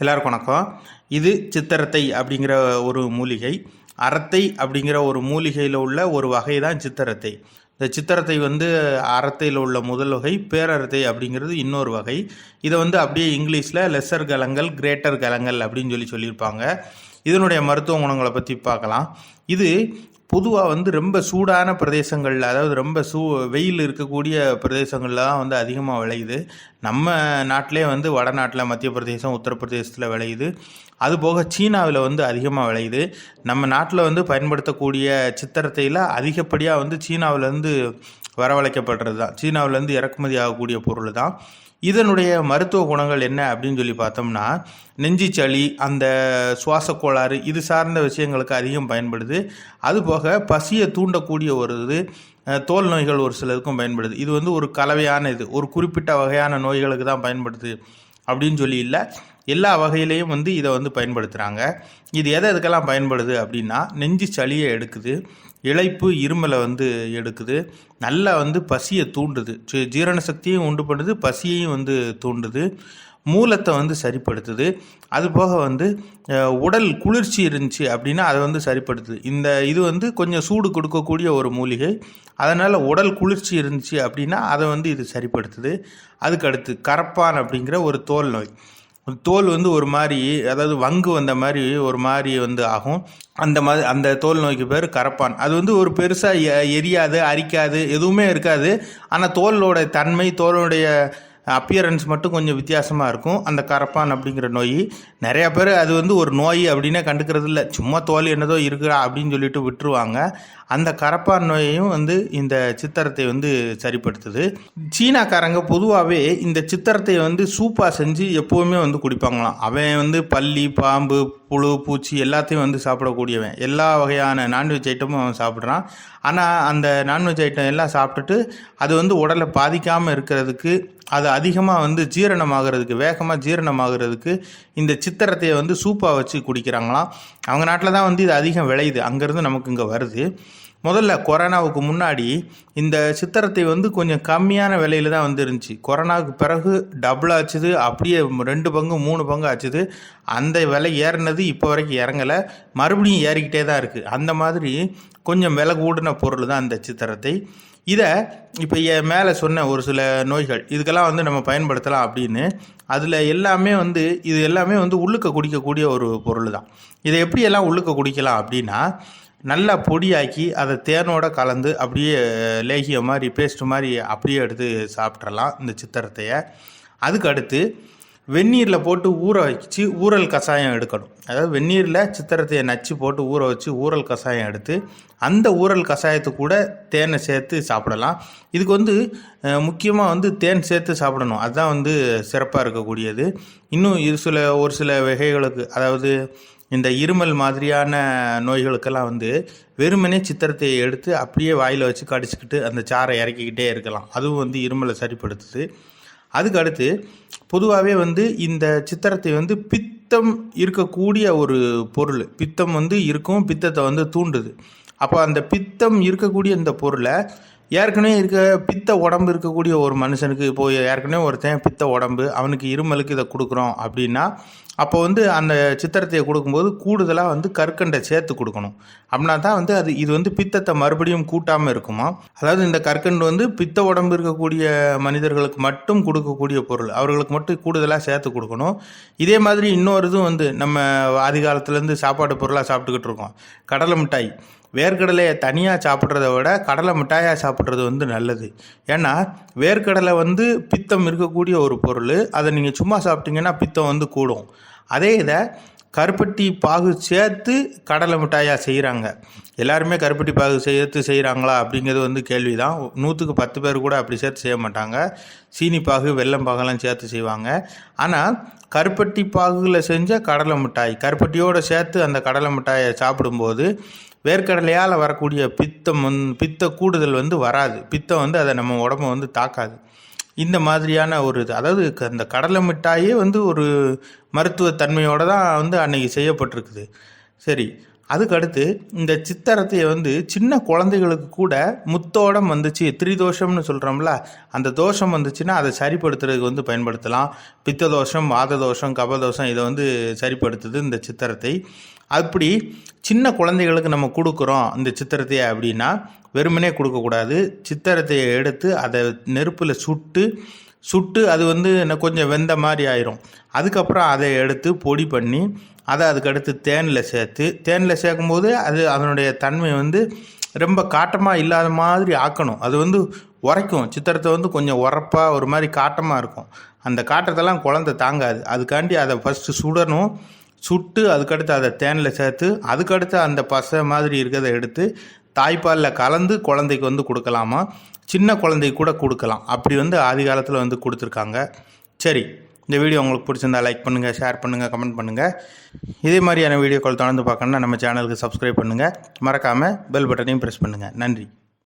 எல்லாருக்கும் வணக்கம். இது சித்தரத்தை அப்படிங்கிற ஒரு மூலிகை. அரத்தை அப்படிங்கிற ஒரு மூலிகையில் உள்ள ஒரு வகை தான் சித்தரத்தை. இந்த சித்தரத்தை அறத்தையில் உள்ள முதல் வகை, பேரறத்தை அப்படிங்கிறது இன்னொரு வகை. இதை அப்படியே இங்கிலீஷில் லெஸ்ஸர் கலங்கள், கிரேட்டர் கலங்கள் அப்படின்னு சொல்லியிருப்பாங்க. இதனுடைய மருத்துவ குணங்களை பற்றி பார்க்கலாம். இது பொதுவாக ரொம்ப சூடான பிரதேசங்களில், அதாவது ரொம்ப வெயில் இருக்கக்கூடிய பிரதேசங்களில் தான் அதிகமாக விளையுது. நம்ம நாட்டிலே வடநாட்டில், மத்திய பிரதேசம், உத்தரப்பிரதேசத்தில் விளையுது. அதுபோக சீனாவில் அதிகமாக விளையுது. நம்ம நாட்டில் பயன்படுத்தக்கூடிய சித்தரத்தையில் அதிகப்படியாக சீனாவிலேருந்து வரவழைக்கப்படுறது தான், சீனாவிலேருந்து இறக்குமதி ஆகக்கூடிய பொருள் தான். இதனுடைய மருத்துவ குணங்கள் என்ன அப்படின்னு பார்த்தோம்னா, நெஞ்சு சளி, அந்த சுவாச கோளாறு, இது சார்ந்த விஷயங்களுக்கு அதிகம் பயன்படுது. அதுபோக பசியை தூண்டக்கூடிய ஒரு தோல் நோய்கள் ஒரு சிலருக்கும் பயன்படுது. இது ஒரு கலவையான ஒரு குறிப்பிட்ட வகையான நோய்களுக்கு தான் பயன்படுது அப்படின்னு இல்லை, எல்லா வகையிலையும் இதை பயன்படுத்துகிறாங்க. இது எதுக்கெல்லாம் பயன்படுது அப்படின்னா, நெஞ்சு சளியை எடுக்குது, இளைப்பு இருமலை எடுக்குது, நல்லா பசியை தூண்டுது, ஜீரண சக்தியும் உண்டு பண்ணுது, பசியையும் தூண்டுது, மூலத்தை சரிப்படுத்துது. அதுபோக உடல் குளிர்ச்சி இருந்துச்சு அப்படின்னா அதை சரிப்படுத்துது. இது கொஞ்சம் சூடு கொடுக்கக்கூடிய ஒரு மூலிகை. அதனால் உடல் குளிர்ச்சி இருந்துச்சு அப்படின்னா அதை இது சரிப்படுத்துது. அதுக்கடுத்து கரப்பான் அப்படிங்கிற ஒரு தோல் நோய். தோல் ஒரு மாதிரி, அதாவது வங்கு வந்த மாதிரி ஒரு மாதிரி ஆகும். அந்த தோல் நோய்க்கு பேர் கரப்பான். அது ஒரு பெருசாக எரியாது, அரிக்காது, எதுவுமே இருக்காது. ஆனால் தோலோட தன்மை, தோலுடைய அப்பியரன்ஸ் மட்டும் கொஞ்சம் வித்தியாசமாக இருக்கும். அந்த கரப்பான் அப்படிங்கிற நோய் நிறையா பேர் அது ஒரு நோய் அப்படின்னே கண்டுக்கிறது இல்லை, சும்மா தோல் என்னதோ இருக்குடா அப்படின்னு சொல்லிட்டு விட்டுருவாங்க. அந்த கரப்பான் நோயையும் இந்த சித்தரத்தை சரிப்படுத்துது. சீனாக்காரங்க பொதுவாகவே இந்த சித்தரத்தை சூப்பாக செஞ்சு எப்போவுமே குடிப்பாங்களாம். அவன் பல்லி, பாம்பு, புழு, பூச்சி எல்லாத்தையும் சாப்பிடக்கூடியவன். எல்லா வகையான நான்வெஜ் ஐட்டமும் அவன் சாப்பிட்றான். ஆனால் அந்த நான்வெஜ் ஐட்டம் எல்லாம் சாப்பிட்டுட்டு அது உடலை பாதிக்காமல் இருக்கிறதுக்கு, அது அதிகமாக ஜீரணமாகிறதுக்கு, வேகமாக ஜீரணமாகிறதுக்கு இந்த சித்தரத்தையை சூப்பாக வச்சு குடிக்கிறாங்களாம். அவங்க நாட்டில் தான் இது அதிகம் விளையுது, அங்கேருந்து நமக்கு இங்கே வருது. முதல்ல கொரோனாவுக்கு முன்னாடி இந்த சித்தரத்தை கொஞ்சம் கம்மியான விலையில் தான் இருந்துச்சு. கொரோனாவுக்கு பிறகு டபுள் ஆச்சுது, அப்படியே 2 பங்கு 3 பங்கு ஆச்சுது. அந்த விலை ஏறினது இப்போ வரைக்கும் இறங்கலை, மறுபடியும் ஏறிக்கிட்டே தான் இருக்குது. அந்த மாதிரி கொஞ்சம் விலை கூடின பொருள் தான் இந்த சித்தரத்தை. இதை இப்போ மேலே சொன்ன ஒரு சில நோய்கள் இதுக்கெல்லாம் நம்ம பயன்படுத்தலாம் அப்படின்னு, அதில் எல்லாமே இது எல்லாமே உள்ளுக்க குடிக்கக்கூடிய ஒரு பொருள் தான். இதை எப்படியெல்லாம் உள்ளுக்க குடிக்கலாம் அப்படின்னா, நல்லா பொடியாக்கி அதை தேனோட கலந்து அப்படியே லேகிய மாதிரி, பேஸ்ட் மாதிரி அப்படியே எடுத்து சாப்பிட்றலாம் இந்த சித்தரத்தையை. அதுக்கு அடுத்து வெந்நீரில் போட்டு ஊற வச்சு ஊறல் கஷாயம் எடுக்கணும். அதாவது வெந்நீரில் சித்தரத்தையை நச்சு போட்டு ஊற வச்சு ஊறல் கஷாயம் எடுத்து, அந்த ஊறல் கஷாயத்தை கூட தேனை சேர்த்து சாப்பிடலாம். இதுக்கு முக்கியமாக தேன் சேர்த்து சாப்பிடணும், அதுதான் சிறப்பாக இருக்கக்கூடியது. இன்னும் ஒரு சில வகைகளுக்கு, அதாவது இந்த இருமல் மாதிரியான நோய்களுக்கெல்லாம் வெறுமனே சித்திரத்தையை எடுத்து அப்படியே வாயில் வச்சு கடிச்சிக்கிட்டு அந்த சாறை இறக்கிக்கிட்டே இருக்கலாம். அதுவும் இருமலை சரிப்படுத்துது. அதுக்கு அடுத்து பொதுவாகவே இந்த சித்திரத்தை பித்தம் இருக்கக்கூடிய ஒரு பொருள். பித்தம் இருக்கும், பித்தத்தை தூண்டுது. அப்போ அந்த பித்தம் இருக்கக்கூடிய இந்த பொருளை ஏற்கனவே பித்த உடம்பு இருக்கக்கூடிய ஒரு மனுஷனுக்கு, இப்போது ஏற்கனவே ஒருத்தன் பித்த உடம்பு, அவனுக்கு இருமலுக்கு இதை கொடுக்குறோம் அப்படின்னா, அப்போ அந்த சித்திரத்தையை கொடுக்கும்போது கூடுதலாக கற்கண்டை சேர்த்து கொடுக்கணும். அப்படின்னா தான் இது பித்தத்தை மறுபடியும் கூட்டாமல் இருக்குமா. அதாவது இந்த கற்கண்டு பித்த உடம்பு இருக்கக்கூடிய மனிதர்களுக்கு மட்டும் கொடுக்கக்கூடிய பொருள், அவர்களுக்கு மட்டும் கூடுதலாக சேர்த்து கொடுக்கணும். இதே மாதிரி இன்னொரு இதுவும் நம்ம ஆதி காலத்துலேருந்து சாப்பாடு பொருளாக சாப்பிட்டுக்கிட்டு இருக்கோம், கடலை மிட்டாய். வேர்க்கடலையை தனியாக சாப்பிட்றத விட கடலை மிட்டாயாக சாப்பிட்றது நல்லது. ஏன்னா வேர்க்கடலை பித்தம் இருக்கக்கூடிய ஒரு பொருள். அதை நீங்கள் சும்மா சாப்பிட்டீங்கன்னா பித்தம் கூடும். அதே இதை கருப்பட்டி பாகு சேர்த்து கடலை மிட்டாயாக செய்கிறாங்க. எல்லாருமே கருப்பட்டி பாகு சேர்த்து செய்கிறாங்களா அப்படிங்கிறது கேள்வி தான். 100க்கு 10 பேர் கூட அப்படி சேர்த்து செய்ய மாட்டாங்க. சீனி பாகு, வெல்லம் பாகெல்லாம் சேர்த்து செய்வாங்க. ஆனால் கருப்பட்டி பாகுல செஞ்ச கடலை மிட்டாய், கருப்பட்டியோடு சேர்த்து அந்த கடலை மிட்டாயை சாப்பிடும்போது வேர்க்கடலையால் வரக்கூடிய பித்த கூடுதல் வராது. பித்தம் அதை நம்ம உடம்பை தாக்காது. இந்த மாதிரியான ஒரு அதாவது அந்த கடலை மிட்டாயே ஒரு மருத்துவத்தன்மையோடு தான் அன்னைக்கு செய்யப்பட்டிருக்குது. சரி, அதுக்கடுத்து இந்த சித்தரத்தையை வந்து சின்ன குழந்தைகளுக்கு கூட முத்தோடம் வந்துச்சு, திரிதோஷம்னு சொல்கிறோம்ல, அந்த தோஷம் வந்துச்சுன்னா அதை சரிப்படுத்துறதுக்கு வந்து பயன்படுத்தலாம். பித்த தோஷம், வாத தோஷம், கபதோஷம் இதை வந்து சரிப்படுத்துது இந்த சித்தரத்தை. அப்படி சின்ன குழந்தைகளுக்கு நம்ம கொடுக்குறோம் இந்த சித்திரத்தையை அப்படின்னா வெறுமனே கொடுக்கக்கூடாது. சித்திரத்தையை எடுத்து அதை நெருப்பில் சுட்டு அது வந்து கொஞ்சம் வெந்த மாதிரி ஆயிரும். அதுக்கப்புறம் அதை எடுத்து பொடி பண்ணி அதை அதுக்கடுத்து தேனில் சேர்க்கும்போது அது அதனுடைய தன்மை வந்து ரொம்ப காட்டமாக இல்லாத மாதிரி ஆக்கணும். அது வந்து உரைக்கும், சித்திரத்தை வந்து கொஞ்சம் உரப்பாக ஒரு மாதிரி காட்டமாக இருக்கும். அந்த காட்டத்தெல்லாம் குழந்தை தாங்காது. அதுக்காண்டி அதை ஃபஸ்ட்டு சுடணும். சுட்டு அதுக்கடுத்து அதை தேனில் சேர்த்து அதுக்கடுத்து அந்த பசை மாதிரி இருக்கிறத எடுத்து தாய்ப்பாலில் கலந்து குழந்தைக்கு வந்து கொடுக்கலாமா, சின்ன குழந்தைக்கு கூட கொடுக்கலாம். அப்படி வந்து ஆதி காலத்தில் வந்து கொடுத்துருக்காங்க. சரி, இந்த வீடியோ உங்களுக்கு பிடிச்சிருந்தா லைக் பண்ணுங்கள், ஷேர் பண்ணுங்கள், கமெண்ட் பண்ணுங்கள். இதே மாதிரியான வீடியோக்கள் தொடர்ந்து பார்க்கணுன்னா நம்ம சேனலுக்கு சப்ஸ்கிரைப் பண்ணுங்கள். மறக்காமல் பெல் பட்டனையும் ப்ரெஸ் பண்ணுங்கள். நன்றி.